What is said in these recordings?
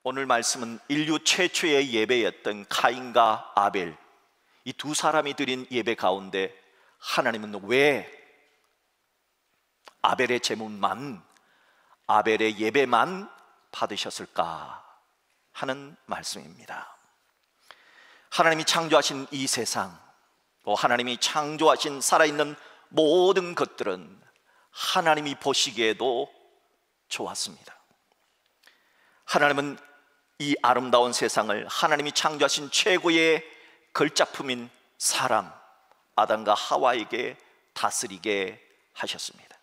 오늘 말씀은 인류 최초의 예배였던 카인과 아벨, 이 두 사람이 드린 예배 가운데 하나님은 왜 아벨의 제물만, 아벨의 예배만 받으셨을까 하는 말씀입니다. 하나님이 창조하신 이 세상, 또 하나님이 창조하신 살아있는 모든 것들은 하나님이 보시기에도 좋았습니다. 하나님은 이 아름다운 세상을 하나님이 창조하신 최고의 걸작품인 사람 아담과 하와에게 다스리게 하셨습니다.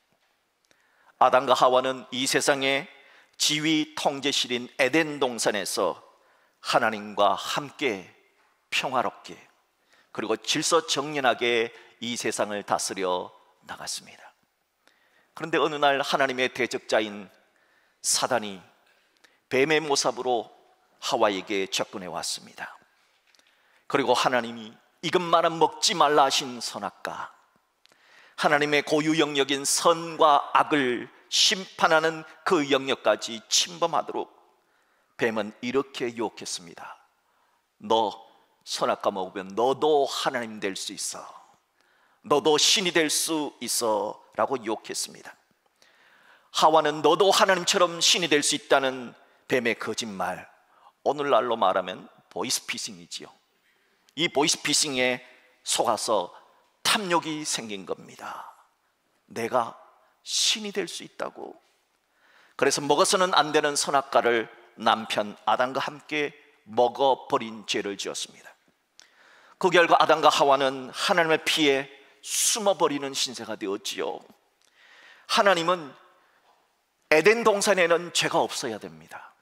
아담과 하와는 이 세상의 지위 통제실인 에덴 동산에서 하나님과 함께 평화롭게, 그리고 질서정연하게 이 세상을 다스려 나갔습니다. 그런데 어느 날 하나님의 대적자인 사단이 뱀의 모습으로 하와에게 접근해 왔습니다. 그리고 하나님이 이것만은 먹지 말라 하신 선악과, 하나님의 고유 영역인 선과 악을 심판하는 그 영역까지 침범하도록 뱀은 이렇게 유혹했습니다. 너 선악과 먹으면 너도 하나님 될 수 있어, 너도 신이 될 수 있어 라고 유혹했습니다. 하와는 너도 하나님처럼 신이 될 수 있다는 뱀의 거짓말, 오늘날로 말하면 보이스피싱이지요. 이 보이스피싱에 속아서 탐욕이 생긴 겁니다. 내가 신이 될 수 있다고. 그래서 먹어서는 안 되는 선악과를 남편 아담과 함께 먹어버린 죄를 지었습니다. 그 결과 아담과 하와는 하나님의 피해 숨어버리는 신세가 되었지요. 하나님은 에덴 동산에는 죄가 없어야 됩니다.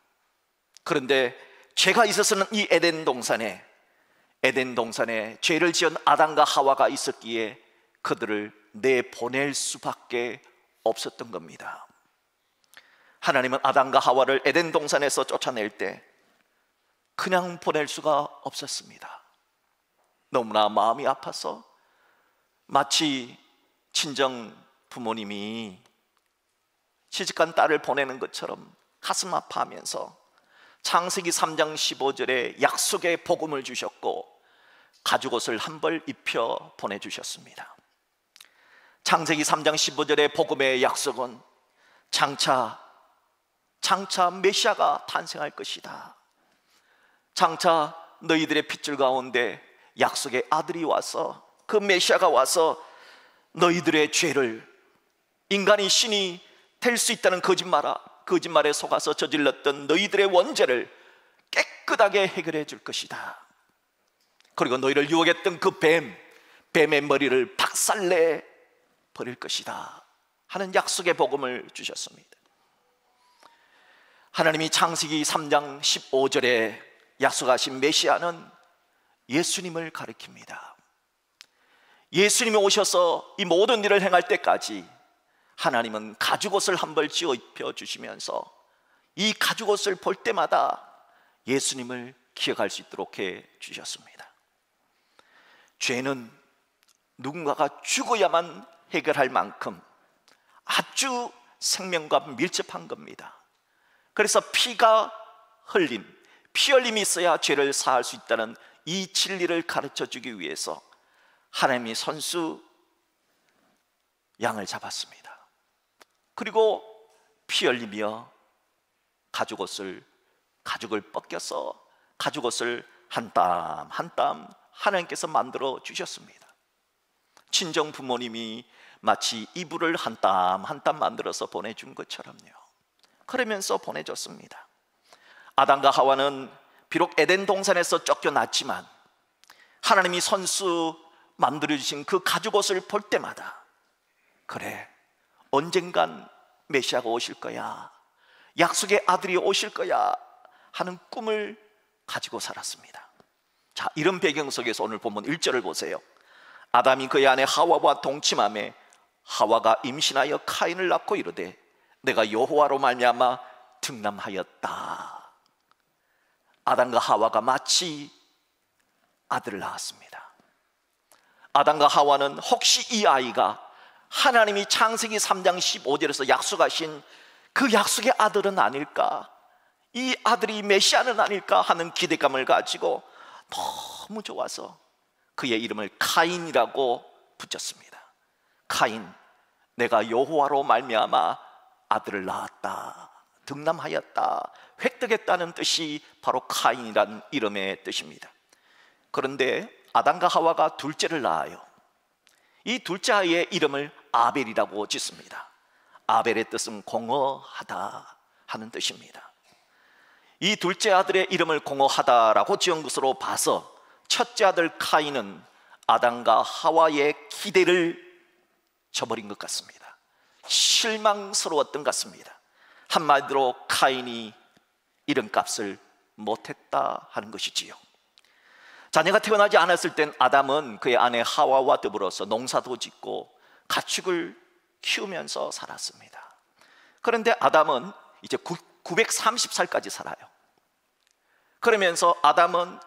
그런데 죄가 있어서는 이 에덴 동산에 죄를 지은 아담과 하와가 있었기에 그들을 내보낼 수밖에 없었던 겁니다. 하나님은 아담과 하와를 에덴 동산에서 쫓아낼 때 그냥 보낼 수가 없었습니다. 너무나 마음이 아파서 마치 친정 부모님이 시집간 딸을 보내는 것처럼 가슴 아파하면서 창세기 3장 15절에 약속의 복음을 주셨고 가죽옷을 한 벌 입혀 보내주셨습니다. 창세기 3장 15절의 복음의 약속은 장차 메시아가 탄생할 것이다. 장차 너희들의 핏줄 가운데 약속의 아들이 와서, 그 메시아가 와서 너희들의 죄를, 인간이 신이 될 수 있다는 거짓말에 속아서 저질렀던 너희들의 원죄를 깨끗하게 해결해 줄 것이다. 그리고 너희를 유혹했던 그 뱀의 머리를 박살내 버릴 것이다 하는 약속의 복음을 주셨습니다. 하나님이 창세기 3장 15절에 약속하신 메시아는 예수님을 가리킵니다. 예수님이 오셔서 이 모든 일을 행할 때까지 하나님은 가죽옷을 한 벌 지어 입혀 주시면서 이 가죽옷을 볼 때마다 예수님을 기억할 수 있도록 해 주셨습니다. 죄는 누군가가 죽어야만 해결할 만큼 아주 생명과 밀접한 겁니다. 그래서 피 흘림이 있어야 죄를 사할 수 있다는 이 진리를 가르쳐 주기 위해서 하나님이 선수 양을 잡았습니다. 그리고 피 흘리며 가죽을 벗겨서 가죽옷을 한 땀 한 땀 하나님께서 만들어 주셨습니다. 친정 부모님이 마치 이불을 한 땀 한 땀 만들어서 보내준 것처럼요. 그러면서 보내줬습니다. 아담과 하와는 비록 에덴 동산에서 쫓겨났지만 하나님이 선수 만들어주신 그 가죽옷을 볼 때마다, 그래, 언젠간 메시아가 오실 거야, 약속의 아들이 오실 거야 하는 꿈을 가지고 살았습니다. 자, 이런 배경 속에서 오늘 본문 1절을 보세요. 아담이 그의 아내 하와와 동침하매 하와가 임신하여 카인을 낳고 이르되 내가 여호와로 말미암아 등남하였다. 아담과 하와가 마치 아들을 낳았습니다. 아담과 하와는 혹시 이 아이가 하나님이 창세기 3장 15절에서 약속하신 그 약속의 아들은 아닐까, 이 아들이 메시아는 아닐까 하는 기대감을 가지고 너무 좋아서 그의 이름을 카인이라고 붙였습니다. 카인, 내가 여호와로 말미암아 아들을 낳았다, 득남하였다, 획득했다는 뜻이 바로 카인이란 이름의 뜻입니다. 그런데 아담과 하와가 둘째를 낳아요. 이 둘째 아이의 이름을 아벨이라고 짓습니다. 아벨의 뜻은 공허하다 하는 뜻입니다. 이 둘째 아들의 이름을 공허하다라고 지은 것으로 봐서 첫째 아들 카인은 아담과 하와의 기대를 저버린 것 같습니다. 실망스러웠던 것 같습니다. 한마디로 카인이 이름값을 못했다 하는 것이지요. 자녀가 태어나지 않았을 땐 아담은 그의 아내 하와와 더불어서 농사도 짓고 가축을 키우면서 살았습니다. 그런데 아담은 이제 930살까지 살아요. 그러면서 아담은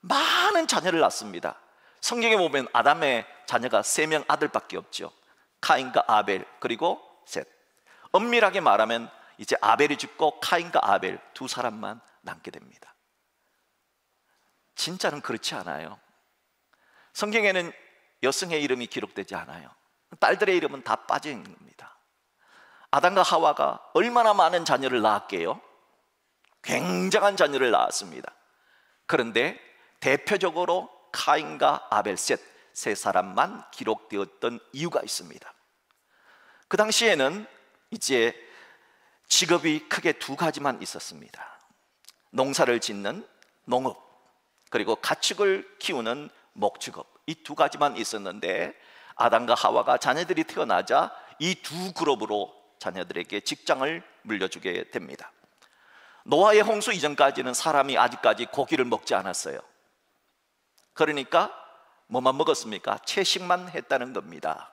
많은 자녀를 낳습니다. 성경에 보면 아담의 자녀가 3명 아들밖에 없죠. 카인과 아벨 그리고 셋. 엄밀하게 말하면 이제 아벨이 죽고 카인과 아벨 두 사람만 남게 됩니다. 진짜는 그렇지 않아요. 성경에는 여성의 이름이 기록되지 않아요. 딸들의 이름은 다 빠져 있는 겁니다. 아담과 하와가 얼마나 많은 자녀를 낳았게요? 굉장한 자녀를 낳았습니다. 그런데 대표적으로 카인과 아벨 세 사람만 기록되었던 이유가 있습니다. 그 당시에는 이제 직업이 크게 2가지만 있었습니다. 농사를 짓는 농업, 그리고 가축을 키우는 목축업, 이 2가지만 있었는데 아담과 하와가 자녀들이 태어나자 이 2 그룹으로 자녀들에게 직장을 물려주게 됩니다. 노아의 홍수 이전까지는 사람이 아직까지 고기를 먹지 않았어요. 그러니까 뭐만 먹었습니까? 채식만 했다는 겁니다.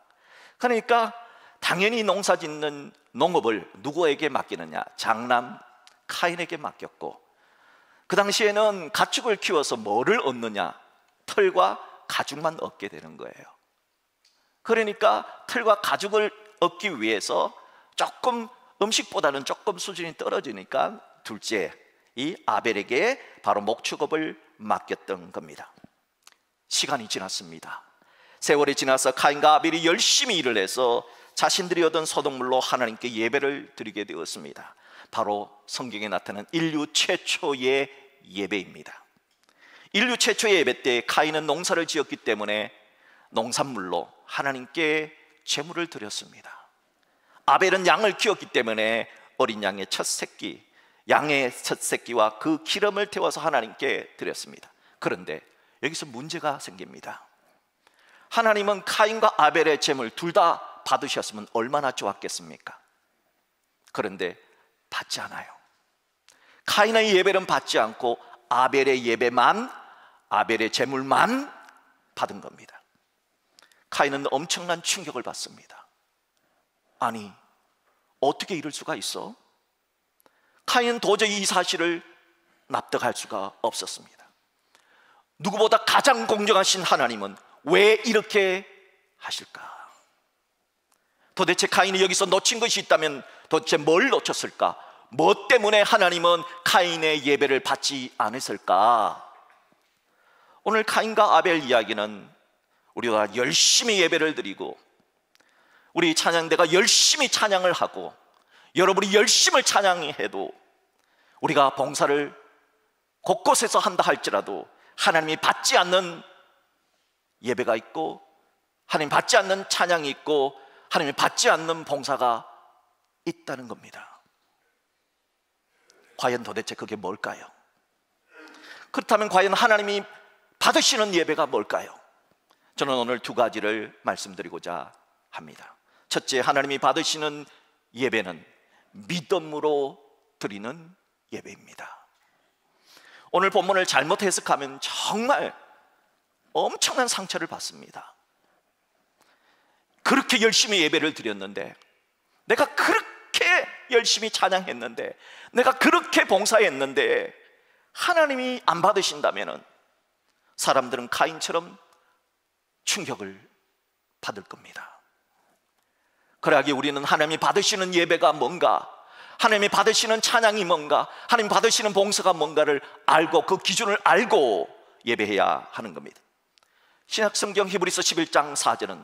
그러니까 당연히 농사 짓는 농업을 누구에게 맡기느냐? 장남 카인에게 맡겼고, 그 당시에는 가축을 키워서 뭐를 얻느냐? 털과 가죽만 얻게 되는 거예요. 그러니까 털과 가죽을 얻기 위해서 조금 음식보다는 조금 수준이 떨어지니까 둘째 이 아벨에게 바로 목축업을 맡겼던 겁니다. 시간이 지났습니다. 세월이 지나서 카인과 아벨이 열심히 일을 해서 자신들이 얻은 소득물로 하나님께 예배를 드리게 되었습니다. 바로 성경에 나타난 인류 최초의 예배입니다. 인류 최초의 예배 때 카인은 농사를 지었기 때문에 농산물로 하나님께 제물을 드렸습니다. 아벨은 양을 키웠기 때문에 어린 양의 첫 새끼, 양의 첫 새끼와 그 기름을 태워서 하나님께 드렸습니다. 그런데 여기서 문제가 생깁니다. 하나님은 카인과 아벨의 제물 둘 다 받으셨으면 얼마나 좋았겠습니까? 그런데 받지 않아요. 카인의 예배는 받지 않고 아벨의 예배만, 아벨의 제물만 받은 겁니다. 카인은 엄청난 충격을 받습니다. 아니, 어떻게 이럴 수가 있어? 카인은 도저히 이 사실을 납득할 수가 없었습니다. 누구보다 가장 공정하신 하나님은 왜 이렇게 하실까? 도대체 카인이 여기서 놓친 것이 있다면 도대체 뭘 놓쳤을까? 뭐 때문에 하나님은 카인의 예배를 받지 않았을까? 오늘 카인과 아벨 이야기는 우리가 열심히 예배를 드리고 우리 찬양대가 열심히 찬양을 하고 여러분이 열심히 찬양해도 우리가 봉사를 곳곳에서 한다 할지라도 하나님이 받지 않는 예배가 있고 하나님 받지 않는 찬양이 있고 하나님이 받지 않는 봉사가 있다는 겁니다. 과연 도대체 그게 뭘까요? 그렇다면 과연 하나님이 받으시는 예배가 뭘까요? 저는 오늘 2가지를 말씀드리고자 합니다. 첫째, 하나님이 받으시는 예배는 믿음으로 드리는 예배입니다. 오늘 본문을 잘못 해석하면 정말 엄청난 상처를 받습니다. 그렇게 열심히 예배를 드렸는데, 내가 그렇게 열심히 찬양했는데, 내가 그렇게 봉사했는데 하나님이 안 받으신다면 사람들은 카인처럼 충격을 받을 겁니다. 그러하기에 우리는 하나님이 받으시는 예배가 뭔가, 하나님이 받으시는 찬양이 뭔가, 하나님 받으시는 봉사가 뭔가를 알고 그 기준을 알고 예배해야 하는 겁니다. 신약성경 히브리서 11장 4절은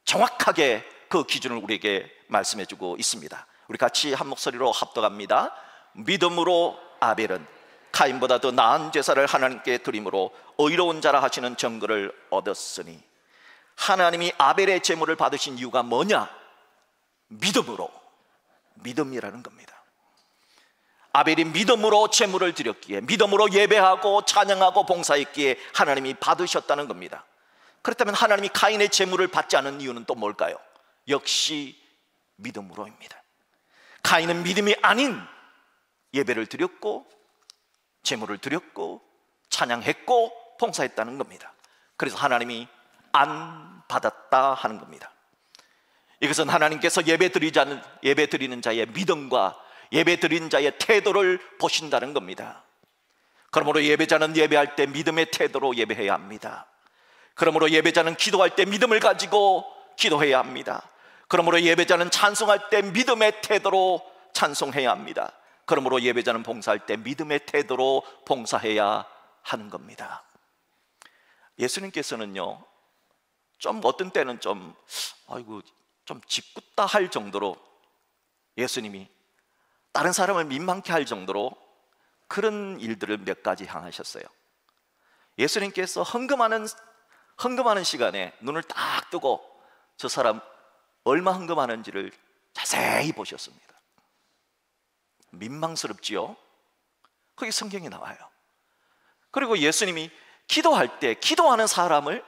정확하게 그 기준을 우리에게 말씀해 주고 있습니다. 우리 같이 한 목소리로 합독합니다. 믿음으로 아벨은 카인보다 더 나은 제사를 하나님께 드림으로 의로운 자라 하시는 증거를 얻었으니. 하나님이 아벨의 제물을 받으신 이유가 뭐냐? 믿음으로, 믿음이라는 겁니다. 아벨이 믿음으로 제물을 드렸기에, 믿음으로 예배하고 찬양하고 봉사했기에 하나님이 받으셨다는 겁니다. 그렇다면 하나님이 카인의 제물을 받지 않은 이유는 또 뭘까요? 역시 믿음으로입니다. 카인은 믿음이 아닌 예배를 드렸고 제물을 드렸고 찬양했고 봉사했다는 겁니다. 그래서 하나님이 안 받았다 하는 겁니다. 이것은 하나님께서 예배 드리는 자의 믿음과 예배 드리는 자의 태도를 보신다는 겁니다. 그러므로 예배자는 예배할 때 믿음의 태도로 예배해야 합니다. 그러므로 예배자는 기도할 때 믿음을 가지고 기도해야 합니다. 그러므로 예배자는 찬송할 때 믿음의 태도로 찬송해야 합니다. 그러므로 예배자는 봉사할 때 믿음의 태도로 봉사해야 하는 겁니다. 예수님께서는요, 좀 어떤 때는 좀 짓궂다 할 정도로, 예수님이 다른 사람을 민망케 할 정도로 그런 일들을 몇 가지 향하셨어요. 예수님께서 헌금하는 시간에 눈을 딱 뜨고 저 사람 얼마 헌금하는지를 자세히 보셨습니다. 민망스럽지요? 그게 성경에 나와요. 그리고 예수님이 기도할 때 기도하는 사람을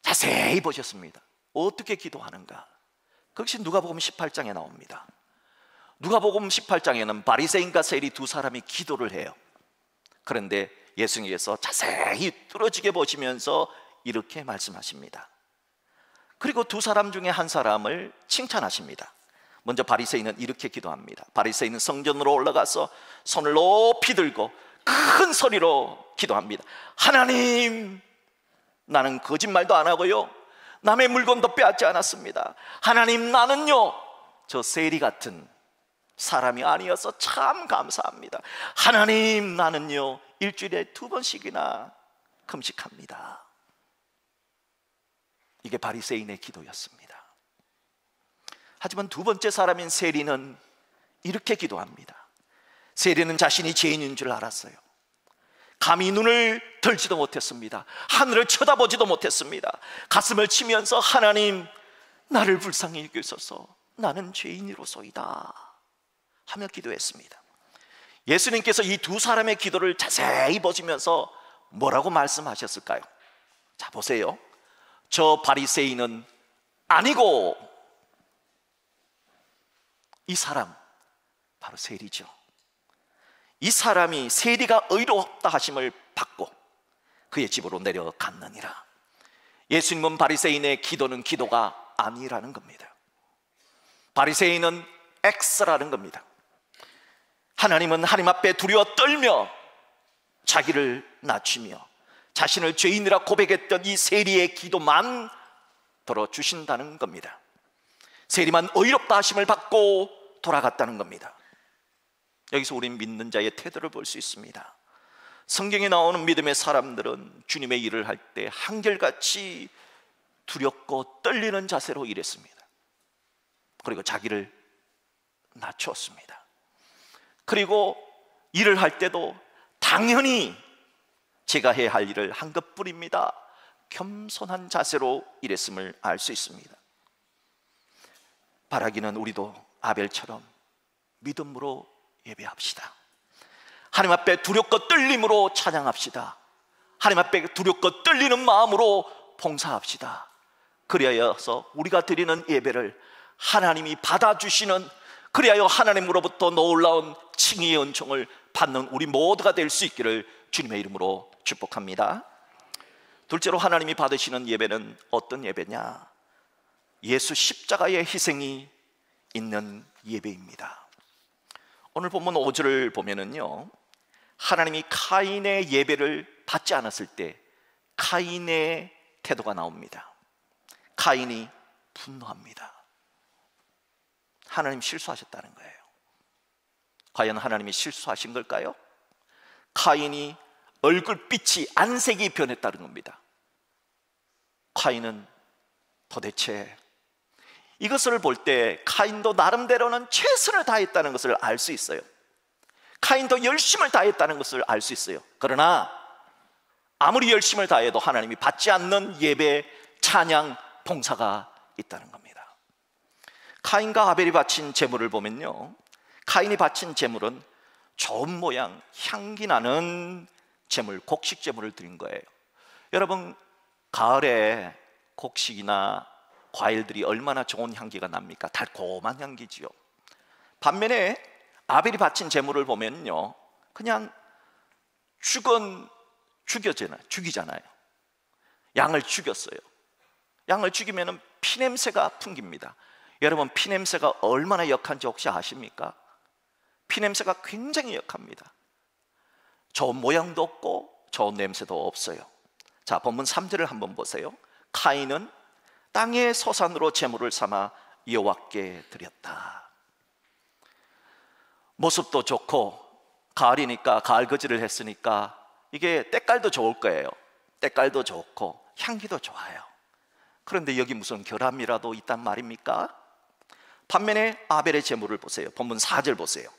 자세히 보셨습니다. 어떻게 기도하는가? 그것이 누가복음 18장에 나옵니다. 누가복음 18장에는 바리새인과 세리 두 사람이 기도를 해요. 그런데 예수님께서 자세히 뚫어지게 보시면서 이렇게 말씀하십니다. 그리고 두 사람 중에 한 사람을 칭찬하십니다. 먼저 바리새인은 이렇게 기도합니다. 바리새인은 성전으로 올라가서 손을 높이 들고 큰 소리로 기도합니다. 하나님, 나는 거짓말도 안 하고요, 남의 물건도 빼앗지 않았습니다. 하나님, 나는요 저 세리 같은 사람이 아니어서 참 감사합니다. 하나님, 나는요 일주일에 2번씩이나 금식합니다. 이게 바리새인의 기도였습니다. 하지만 두 번째 사람인 세리는 이렇게 기도합니다. 세리는 자신이 죄인인 줄 알았어요. 감히 눈을 들지도 못했습니다. 하늘을 쳐다보지도 못했습니다. 가슴을 치면서 하나님, 나를 불쌍히 여기소서, 나는 죄인이로소이다 하며 기도했습니다. 예수님께서 이 두 사람의 기도를 자세히 보시면서 뭐라고 말씀하셨을까요? 자, 보세요. 저 바리새인은 아니고 이 사람 바로 세리죠. 이 사람이 세리가 의롭다 하심을 받고 그의 집으로 내려갔느니라. 예수님은 바리새인의 기도는 기도가 아니라는 겁니다. 바리새인은 X라는 겁니다. 하나님은 하나님 앞에 두려워 떨며 자기를 낮추며 자신을 죄인이라 고백했던 이 세리의 기도만 들어주신다는 겁니다. 세리만 의롭다 하심을 받고 돌아갔다는 겁니다. 여기서 우린 믿는 자의 태도를 볼 수 있습니다. 성경에 나오는 믿음의 사람들은 주님의 일을 할 때 한결같이 두렵고 떨리는 자세로 일했습니다. 그리고 자기를 낮추었습니다. 그리고 일을 할 때도 당연히 제가 해야 할 일을 한 것뿐입니다, 겸손한 자세로 일했음을 알 수 있습니다. 바라기는 우리도 아벨처럼 믿음으로 예배합시다. 하나님 앞에 두렵고 떨림으로 찬양합시다. 하나님 앞에 두렵고 떨리는 마음으로 봉사합시다. 그리하여서 우리가 드리는 예배를 하나님이 받아주시는, 그리하여 하나님으로부터 놀라운 칭의의 은총을 받는 우리 모두가 될 수 있기를 주님의 이름으로 축복합니다. 둘째로 하나님이 받으시는 예배는 어떤 예배냐? 예수 십자가의 희생이 있는 예배입니다. 오늘 본문 5절을 보면은요, 하나님이 카인의 예배를 받지 않았을 때 카인의 태도가 나옵니다. 카인이 분노합니다. 하나님 실수하셨다는 거예요. 과연 하나님이 실수하신 걸까요? 카인이 얼굴빛이 안색이 변했다는 겁니다. 카인은 도대체 이것을 볼 때 카인도 나름대로는 최선을 다했다는 것을 알 수 있어요. 카인도 열심을 다했다는 것을 알 수 있어요. 그러나 아무리 열심을 다해도 하나님이 받지 않는 예배, 찬양, 봉사가 있다는 겁니다. 카인과 아벨이 바친 제물을 보면요, 카인이 바친 제물은 좋은 모양, 향기 나는 제물, 곡식 제물을 드린 거예요. 여러분, 가을에 곡식이나 과일들이 얼마나 좋은 향기가 납니까? 달콤한 향기지요. 반면에 아벨이 바친 제물을 보면요, 그냥 죽이잖아요. 양을 죽였어요. 양을 죽이면 피냄새가 풍깁니다. 여러분, 피냄새가 얼마나 역한지 혹시 아십니까? 피냄새가 굉장히 역합니다. 좋은 모양도 없고 좋은 냄새도 없어요. 자, 본문 3절을 한번 보세요. 카인은 땅의 소산으로 제물을 삼아 여호와께 드렸다. 모습도 좋고 가을이니까 가을 거지를 했으니까 이게 때깔도 좋을 거예요. 때깔도 좋고 향기도 좋아요. 그런데 여기 무슨 결함이라도 있단 말입니까? 반면에 아벨의 제물을 보세요. 본문 4절 보세요.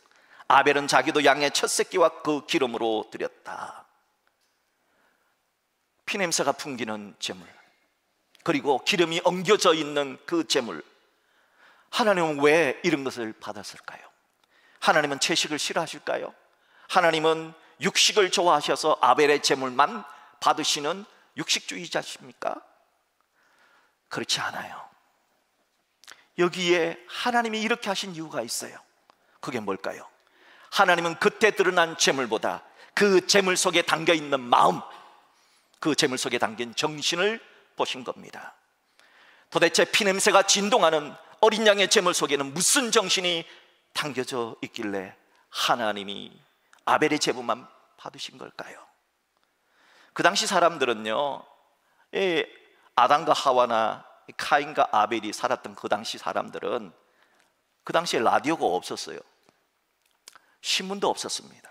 아벨은 자기도 양의 첫 새끼와 그 기름으로 드렸다. 피냄새가 풍기는 제물, 그리고 기름이 엉겨져 있는 그 제물, 하나님은 왜 이런 것을 받았을까요? 하나님은 채식을 싫어하실까요? 하나님은 육식을 좋아하셔서 아벨의 제물만 받으시는 육식주의자십니까? 그렇지 않아요. 여기에 하나님이 이렇게 하신 이유가 있어요. 그게 뭘까요? 하나님은 그때 드러난 제물보다 그 제물 속에 담겨있는 마음, 그 제물 속에 담긴 정신을 보신 겁니다. 도대체 피냄새가 진동하는 어린 양의 제물 속에는 무슨 정신이 담겨져 있길래 하나님이 아벨의 제물만 받으신 걸까요? 그 당시 사람들은요, 아담과 하와나 카인과 아벨이 살았던 그 당시 사람들은 그 당시에 라디오가 없었어요. 신문도 없었습니다.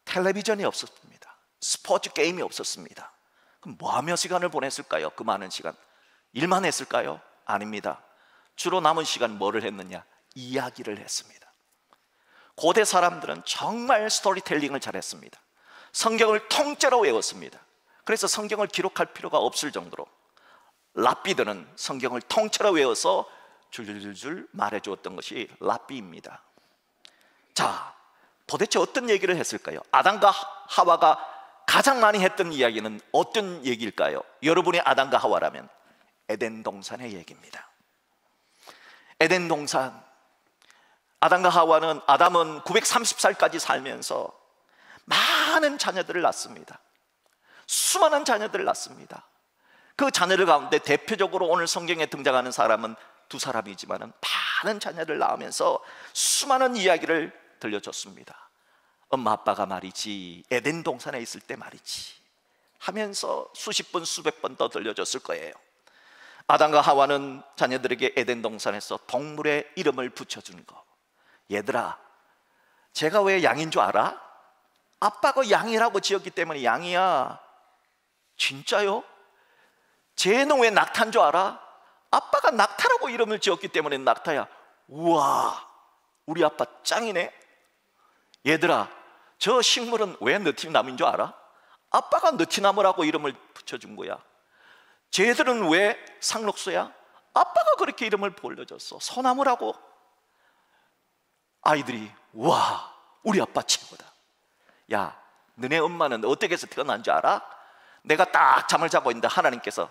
텔레비전이 없었습니다. 스포츠 게임이 없었습니다. 그럼 뭐 하며 시간을 보냈을까요? 그 많은 시간 일만 했을까요? 아닙니다. 주로 남은 시간 뭐를 했느냐? 이야기를 했습니다. 고대 사람들은 정말 스토리텔링을 잘했습니다. 성경을 통째로 외웠습니다. 그래서 성경을 기록할 필요가 없을 정도로 랍비들은 성경을 통째로 외워서 줄줄줄줄 말해주었던 것이 랍비입니다. 자, 도대체 어떤 얘기를 했을까요? 아담과 하와가 가장 많이 했던 이야기는 어떤 얘기일까요? 여러분이 아담과 하와라면 에덴 동산의 얘기입니다. 에덴 동산, 아담과 하와는, 아담은 930살까지 살면서 많은 자녀들을 낳습니다. 수많은 자녀들을 낳습니다. 그 자녀들 가운데 대표적으로 오늘 성경에 등장하는 사람은 두 사람이지만 많은 자녀를 낳으면서 수많은 이야기를 들려줬습니다. 엄마 아빠가 말이지, 에덴 동산에 있을 때 말이지 하면서 수십 번 수백 번 더 들려줬을 거예요. 아담과 하와는 자녀들에게 에덴 동산에서 동물의 이름을 붙여준 거. 얘들아, 제가 왜 양인 줄 알아? 아빠가 양이라고 지었기 때문에 양이야. 진짜요? 쟤는 왜 낙타인 줄 알아? 아빠가 낙타라고 이름을 지었기 때문에 낙타야. 우와, 우리 아빠 짱이네. 얘들아, 저 식물은 왜 느티나무인 줄 알아? 아빠가 느티나무라고 이름을 붙여준 거야. 쟤들은 왜 상록수야? 아빠가 그렇게 이름을 불러줬어. 소나무라고. 아이들이 와, 우리 아빠 최고다. 야, 너네 엄마는 어떻게 해서 태어난 줄 알아? 내가 딱 잠을 자고 있는데 하나님께서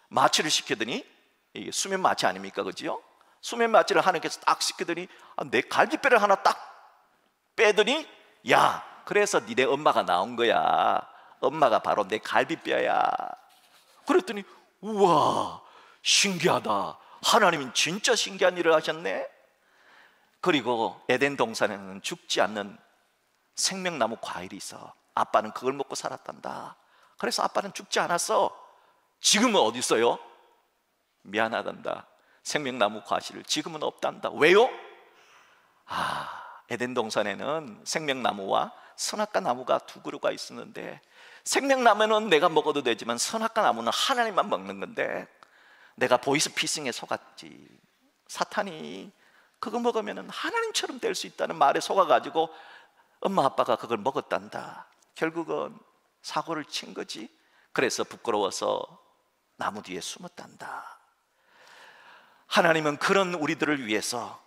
마취를 시키더니, 이게 수면 마취 아닙니까? 그죠? 수면 마취를 하나님께서 딱 시키더니 내 갈비뼈를 하나 딱 빼더니, 야, 그래서 니네 엄마가 나온 거야. 엄마가 바로 내 갈비뼈야. 그랬더니 우와, 신기하다. 하나님은 진짜 신기한 일을 하셨네. 그리고 에덴 동산에는 죽지 않는 생명나무 과일이 있어. 아빠는 그걸 먹고 살았단다. 그래서 아빠는 죽지 않았어. 지금은 어디 있어요? 미안하단다. 생명나무 과실을 지금은 없단다. 왜요? 에덴 동산에는 생명나무와 선악과 나무가 두 그루가 있었는데, 생명나무는 내가 먹어도 되지만 선악과 나무는 하나님만 먹는 건데, 내가 보이스피싱에 속았지. 사탄이 그거 먹으면 하나님처럼 될 수 있다는 말에 속아가지고 엄마 아빠가 그걸 먹었단다. 결국은 사고를 친 거지. 그래서 부끄러워서 나무 뒤에 숨었단다. 하나님은 그런 우리들을 위해서,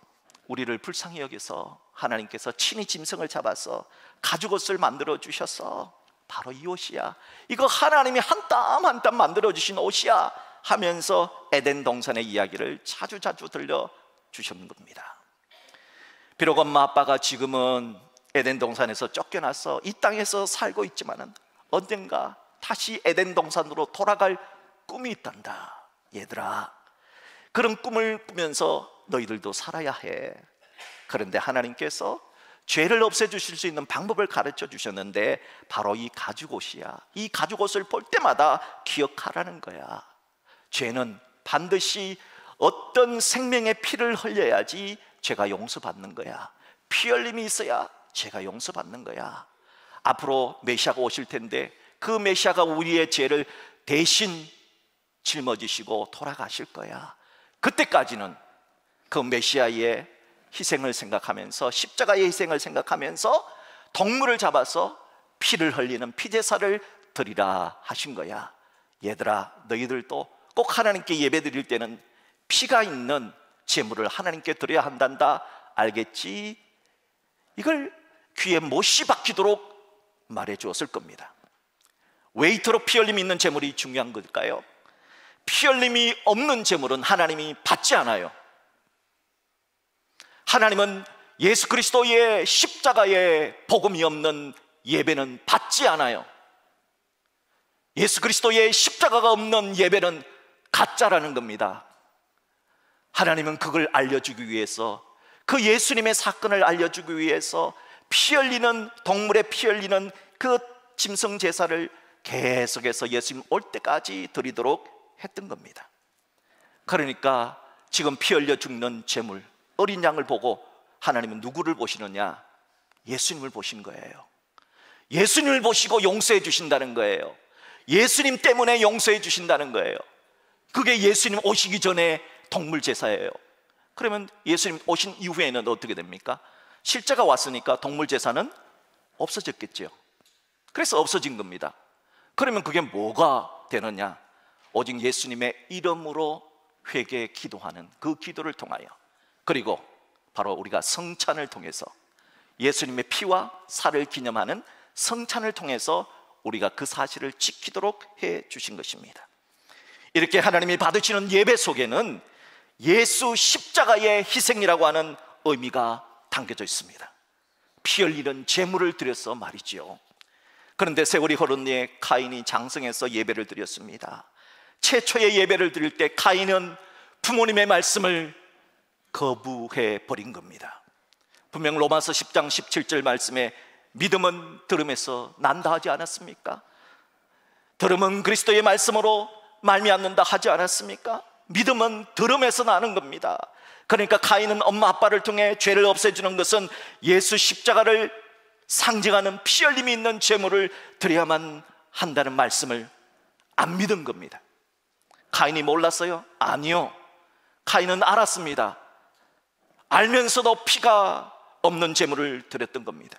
우리를 불쌍히 여겨서 하나님께서 친히 짐승을 잡아서 가죽옷을 만들어 주셔서 바로 이 옷이야, 이거 하나님이 한 땀 한 땀 만들어 주신 옷이야 하면서 에덴 동산의 이야기를 자주자주 들려주셨는 겁니다. 비록 엄마 아빠가 지금은 에덴 동산에서 쫓겨나서 이 땅에서 살고 있지만은 언젠가 다시 에덴 동산으로 돌아갈 꿈이 있단다. 얘들아, 그런 꿈을 꾸면서 너희들도 살아야 해. 그런데 하나님께서 죄를 없애주실 수 있는 방법을 가르쳐 주셨는데 바로 이 가죽옷이야. 이 가죽옷을 볼 때마다 기억하라는 거야. 죄는 반드시 어떤 생명의 피를 흘려야지 죄가 용서받는 거야. 피 흘림이 있어야 죄가 용서받는 거야. 앞으로 메시아가 오실 텐데 그 메시아가 우리의 죄를 대신 짊어지시고 돌아가실 거야. 그때까지는 그 메시아의 희생을 생각하면서, 십자가의 희생을 생각하면서 동물을 잡아서 피를 흘리는 피제사를 드리라 하신 거야. 얘들아, 너희들도 꼭 하나님께 예배 드릴 때는 피가 있는 제물을 하나님께 드려야 한단다. 알겠지? 이걸 귀에 못이 박히도록 말해 주었을 겁니다. 왜 이토록 피 흘림이 있는 제물이 중요한 걸까요? 피 흘림이 없는 제물은 하나님이 받지 않아요. 하나님은 예수 그리스도의 십자가의 복음이 없는 예배는 받지 않아요. 예수 그리스도의 십자가가 없는 예배는 가짜라는 겁니다. 하나님은 그걸 알려주기 위해서, 그 예수님의 사건을 알려주기 위해서 피 흘리는, 동물의 피 흘리는 그 짐승 제사를 계속해서 예수님 올 때까지 드리도록 했던 겁니다. 그러니까 지금 피 흘려 죽는 제물, 어린 양을 보고 하나님은 누구를 보시느냐? 예수님을 보신 거예요. 예수님을 보시고 용서해 주신다는 거예요. 예수님 때문에 용서해 주신다는 거예요. 그게 예수님 오시기 전에 동물 제사예요. 그러면 예수님 오신 이후에는 어떻게 됩니까? 실제가 왔으니까 동물 제사는 없어졌겠죠. 그래서 없어진 겁니다. 그러면 그게 뭐가 되느냐? 오직 예수님의 이름으로 회개에 기도하는 그 기도를 통하여, 그리고 바로 우리가 성찬을 통해서, 예수님의 피와 살을 기념하는 성찬을 통해서 우리가 그 사실을 지키도록 해 주신 것입니다. 이렇게 하나님이 받으시는 예배 속에는 예수 십자가의 희생이라고 하는 의미가 담겨져 있습니다. 피 흘리는 제물을 드려서 말이지요. 그런데 세월이 흐른 뒤에 카인이 장성해서 예배를 드렸습니다. 최초의 예배를 드릴 때 카인은 부모님의 말씀을 거부해 버린 겁니다. 분명 로마서 10장 17절 말씀에 믿음은 들음에서 난다 하지 않았습니까? 들음은 그리스도의 말씀으로 말미암는다 하지 않았습니까? 믿음은 들음에서 나는 겁니다. 그러니까 카인은 엄마 아빠를 통해 죄를 없애주는 것은 예수 십자가를 상징하는 피 흘림이 있는 제물을 드려야만 한다는 말씀을 안 믿은 겁니다. 카인이 몰랐어요? 아니요, 카인은 알았습니다. 알면서도 피가 없는 제물을 드렸던 겁니다.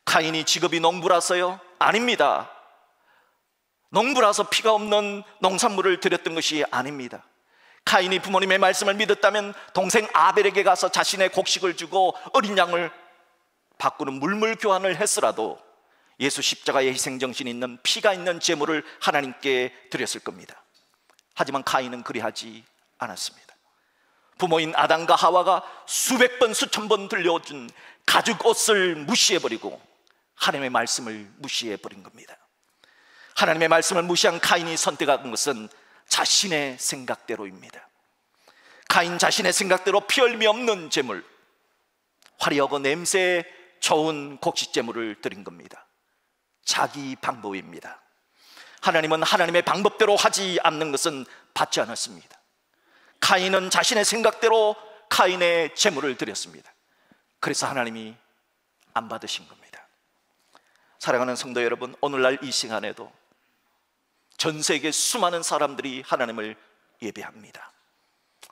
카인이 직업이 농부라서요? 아닙니다. 농부라서 피가 없는 농산물을 드렸던 것이 아닙니다. 카인이 부모님의 말씀을 믿었다면 동생 아벨에게 가서 자신의 곡식을 주고 어린 양을 바꾸는 물물 교환을 했으라도 예수 십자가의 희생정신이 있는 피가 있는 제물을 하나님께 드렸을 겁니다. 하지만 카인은 그리하지 않았습니다. 부모인 아담과 하와가 수백 번 수천 번 들려준 가죽 옷을 무시해버리고 하나님의 말씀을 무시해버린 겁니다. 하나님의 말씀을 무시한 카인이 선택한 것은 자신의 생각대로입니다. 카인 자신의 생각대로 피 흘림이 없는 제물, 화려하고 냄새 좋은 곡식 제물을 드린 겁니다. 자기 방법입니다. 하나님은 하나님의 방법대로 하지 않는 것은 받지 않았습니다. 카인은 자신의 생각대로 카인의 제물을 드렸습니다. 그래서 하나님이 안 받으신 겁니다. 사랑하는 성도 여러분, 오늘날 이 시간에도 전 세계 수많은 사람들이 하나님을 예배합니다.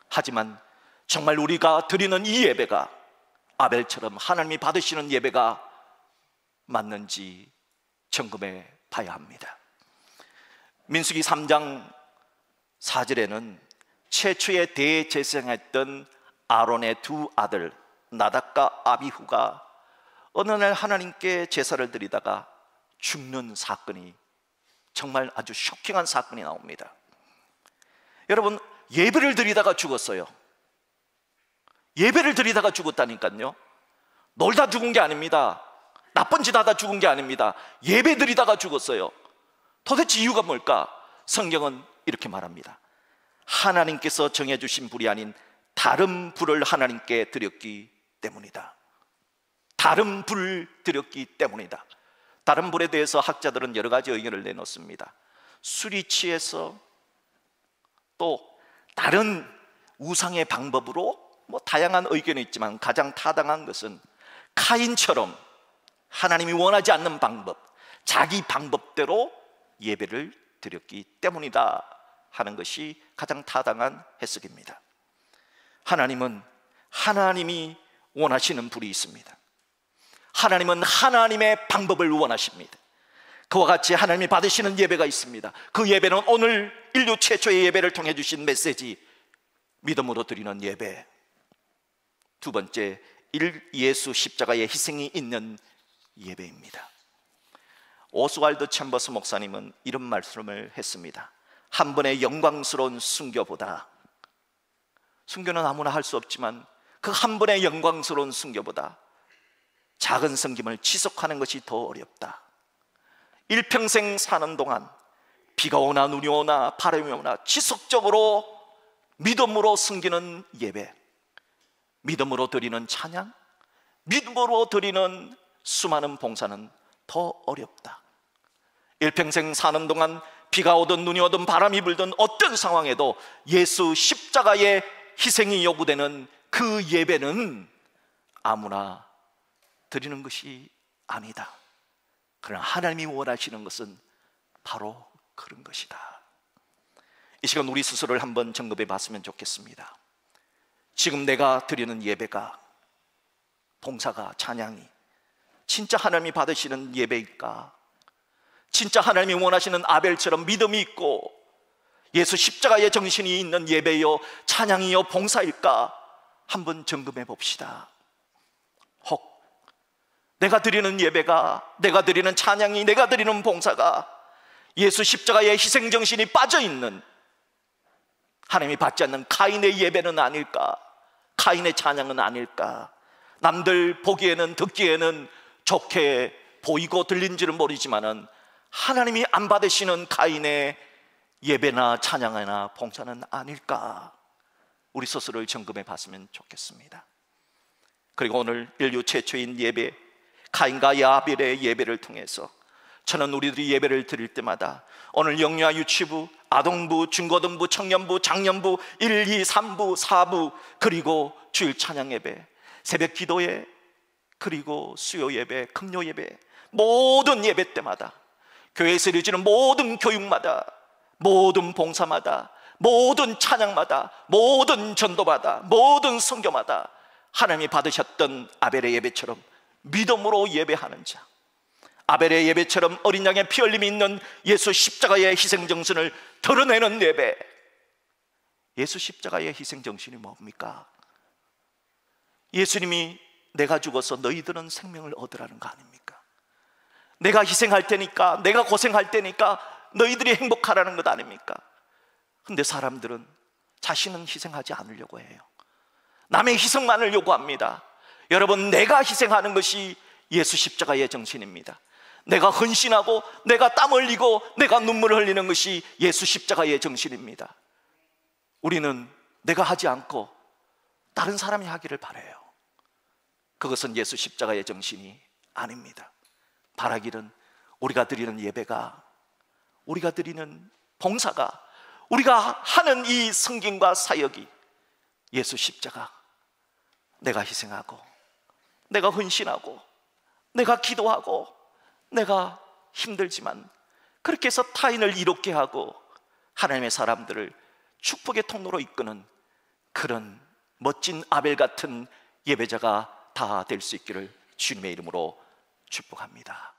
하지만 정말 우리가 드리는 이 예배가 아벨처럼 하나님이 받으시는 예배가 맞는지 점검해 봐야 합니다. 민수기 3장 4절에는 최초의 대제사장했던 아론의 두 아들 나답과 아비후가 어느 날 하나님께 제사를 드리다가 죽는 사건이, 정말 아주 쇼킹한 사건이 나옵니다. 여러분, 예배를 드리다가 죽었어요. 예배를 드리다가 죽었다니까요. 놀다 죽은 게 아닙니다. 나쁜 짓 하다 죽은 게 아닙니다. 예배 드리다가 죽었어요. 도대체 이유가 뭘까? 성경은 이렇게 말합니다. 하나님께서 정해주신 불이 아닌 다른 불을 하나님께 드렸기 때문이다. 다른 불을 드렸기 때문이다. 다른 불에 대해서 학자들은 여러 가지 의견을 내놓습니다. 술이 취해서, 또 다른 우상의 방법으로, 다양한 의견이 있지만 가장 타당한 것은 카인처럼 하나님이 원하지 않는 방법, 자기 방법대로 예배를 드렸기 때문이다 하는 것이 가장 타당한 해석입니다. 하나님은 하나님이 원하시는 불이 있습니다. 하나님은 하나님의 방법을 원하십니다. 그와 같이 하나님이 받으시는 예배가 있습니다. 그 예배는 오늘 인류 최초의 예배를 통해 주신 메시지, 믿음으로 드리는 예배. 두 번째, 예수 십자가의 희생이 있는 예배입니다. 오스왈드 챔버스 목사님은 이런 말씀을 했습니다. 한 번의 영광스러운 순교보다, 순교는 아무나 할 수 없지만 그 한 번의 영광스러운 순교보다 작은 섬김을 지속하는 것이 더 어렵다. 일평생 사는 동안 비가 오나 눈이 오나 바람이 오나 지속적으로 믿음으로 섬기는 예배, 믿음으로 드리는 찬양, 믿음으로 드리는 수많은 봉사는 더 어렵다. 일평생 사는 동안 비가 오든 눈이 오든 바람이 불든 어떤 상황에도 예수 십자가의 희생이 요구되는 그 예배는 아무나 드리는 것이 아니다. 그러나 하나님이 원하시는 것은 바로 그런 것이다. 이 시간 우리 스스로를 한번 점검해 봤으면 좋겠습니다. 지금 내가 드리는 예배가, 봉사가, 찬양이 진짜 하나님이 받으시는 예배일까? 진짜 하나님이 원하시는 아벨처럼 믿음이 있고 예수 십자가의 정신이 있는 예배요, 찬양이요, 봉사일까? 한번 점검해 봅시다. 혹 내가 드리는 예배가, 내가 드리는 찬양이, 내가 드리는 봉사가 예수 십자가의 희생 정신이 빠져있는, 하나님이 받지 않는 카인의 예배는 아닐까? 카인의 찬양은 아닐까? 남들 보기에는, 듣기에는 좋게 보이고 들린지는 모르지만은 하나님이 안 받으시는 카인의 예배나 찬양이나 봉사는 아닐까? 우리 스스로를 점검해 봤으면 좋겠습니다. 그리고 오늘 인류 최초인 예배, 카인과 야벨의 예배를 통해서 저는 우리들이 예배를 드릴 때마다 오늘 영유아 유치부, 아동부, 중고등부, 청년부, 장년부, 1, 2, 3부, 4부, 그리고 주일 찬양 예배, 새벽 기도회, 그리고 수요 예배, 금요 예배, 모든 예배 때마다, 교회에서 이루어지는 모든 교육마다, 모든 봉사마다, 모든 찬양마다, 모든 전도마다, 모든 선교마다 하나님이 받으셨던 아벨의 예배처럼 믿음으로 예배하는 자, 아벨의 예배처럼 어린 양의 피 흘림이 있는 예수 십자가의 희생정신을 드러내는 예배. 예수 십자가의 희생정신이 뭡니까? 예수님이 내가 죽어서 너희들은 생명을 얻으라는 거 아닙니까? 내가 희생할 테니까, 내가 고생할 테니까 너희들이 행복하라는 것 아닙니까? 근데 사람들은 자신은 희생하지 않으려고 해요. 남의 희생만을 요구합니다. 여러분, 내가 희생하는 것이 예수 십자가의 정신입니다. 내가 헌신하고 내가 땀 흘리고 내가 눈물을 흘리는 것이 예수 십자가의 정신입니다. 우리는 내가 하지 않고 다른 사람이 하기를 바라요. 그것은 예수 십자가의 정신이 아닙니다. 바라기는 우리가 드리는 예배가, 우리가 드리는 봉사가, 우리가 하는 이 섬김과 사역이 예수 십자가, 내가 희생하고 내가 헌신하고 내가 기도하고 내가 힘들지만 그렇게 해서 타인을 이롭게 하고 하나님의 사람들을 축복의 통로로 이끄는 그런 멋진 아벨 같은 예배자가 다 될 수 있기를 주님의 이름으로 축복합니다.